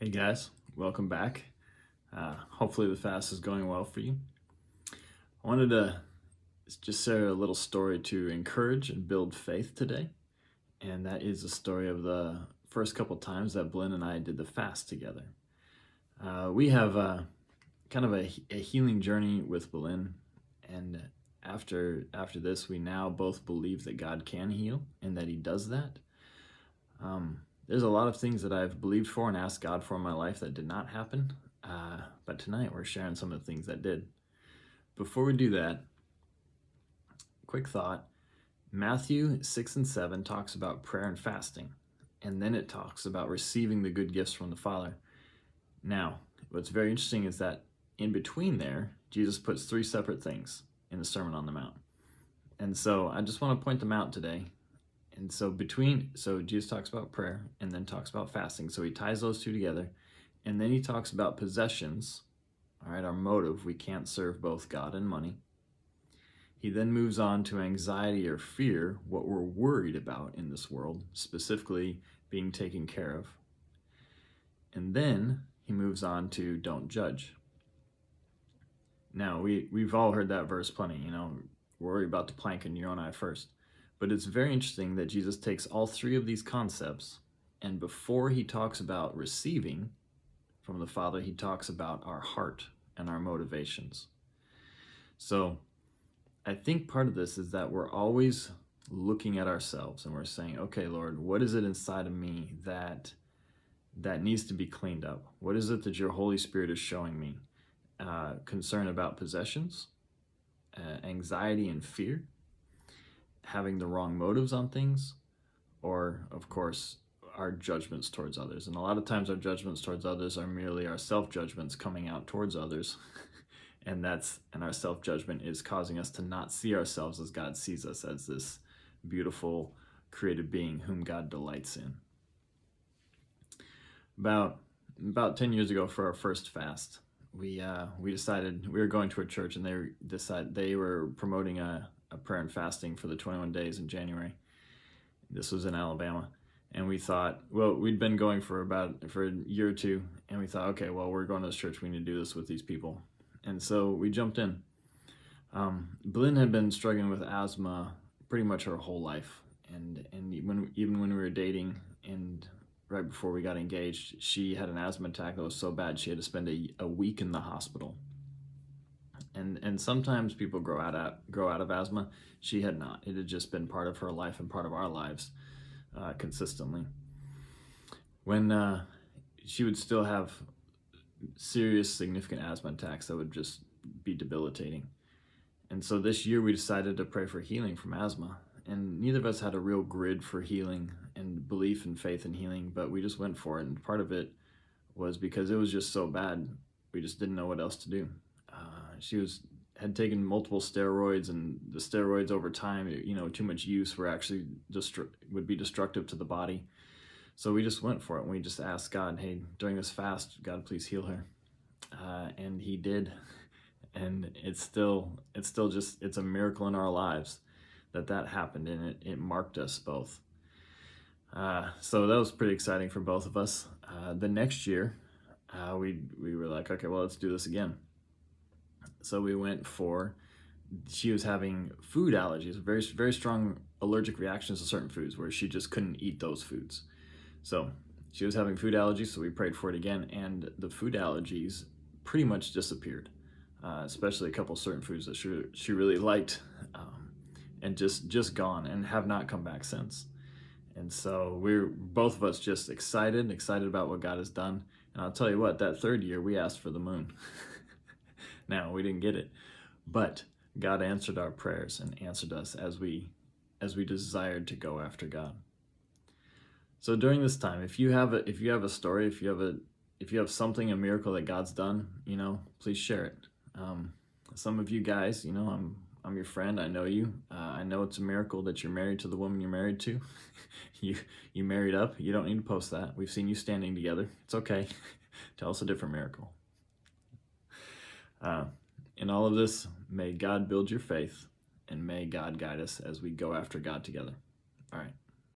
Hey guys, welcome back. Hopefully the fast is going well for you. I wanted to just share a little story to encourage and build faith today. And that is the story of the first couple times that Blinn and I did the fast together. We have kind of a healing journey with Blinn. And after this, we now both believe that God can heal and that he does that. There's a lot of things that I've believed for and asked God for in my life that did not happen, but tonight we're sharing some of the things that did. Before we do that, quick thought. Matthew 6 and 7 talks about prayer and fasting, and then it talks about receiving the good gifts from the Father. Now, what's very interesting is that in between there, Jesus puts three separate things in the Sermon on the Mount. And so I just want to point them out today. And so Jesus talks about prayer and then talks about fasting. So he ties those two together. And then he talks about possessions, all right, our motive. We can't serve both God and money. He then moves on to anxiety or fear, what we're worried about in this world, specifically being taken care of. And then he moves on to don't judge. Now, we've all heard that verse plenty, worry about the plank in your own eye first. But it's very interesting that Jesus takes all three of these concepts, and before he talks about receiving from the Father, he talks about our heart and our motivations. So I think part of this is that we're always looking at ourselves and we're saying, okay, Lord, what is it inside of me that needs to be cleaned up? What is it that your Holy Spirit is showing me? Concern about possessions, anxiety and fear, having the wrong motives on things, or of course our judgments towards others. And a lot of times our judgments towards others are merely our self-judgments coming out towards others. and our self-judgment is causing us to not see ourselves as God sees us, as this beautiful created being whom God delights in. About 10 years ago, for our first fast, we decided we were going to a church, and they were promoting a prayer and fasting for the 21 days in January. This was in Alabama. And we thought, well, we'd been going for a year or two, and we thought, okay, well, we're going to this church, we need to do this with these people. And so we jumped in. Blinn had been struggling with asthma pretty much her whole life. And even when we were dating and right before we got engaged, she had an asthma attack that was so bad she had to spend a week in the hospital. And sometimes people grow out of asthma. She had not. It had just been part of her life and part of our lives consistently. When she would still have serious, significant asthma attacks that would just be debilitating. And so this year we decided to pray for healing from asthma. And neither of us had a real grid for healing and belief and faith in healing, but we just went for it. And part of it was because it was just so bad, we just didn't know what else to do. She had taken multiple steroids, and the steroids over time, too much use would be destructive to the body. So we just went for it, and we just asked God, hey, during this fast, God, please heal her. And he did. And it's a miracle in our lives that happened, and it marked us both. So that was pretty exciting for both of us. The next year, we were like, okay, well, let's do this again. So we went she was having food allergies, very, very strong allergic reactions to certain foods where she just couldn't eat those foods. So she was having food allergies, so we prayed for it again, and the food allergies pretty much disappeared, especially a couple certain foods that she really liked, and just gone and have not come back since. And so we're both of us just excited about what God has done. And I'll tell you what, that third year we asked for the moon. Now, we didn't get it, but God answered our prayers and answered us as we desired to go after God. So during this time, if you have a story, if you have something, a miracle that God's done, please share it. Some of you guys, I'm your friend. I know you. I know it's a miracle that you're married to the woman you're married to. You married up. You don't need to post that. We've seen you standing together. It's okay. Tell us a different miracle. In all of this, may God build your faith, and may God guide us as we go after God together. All right.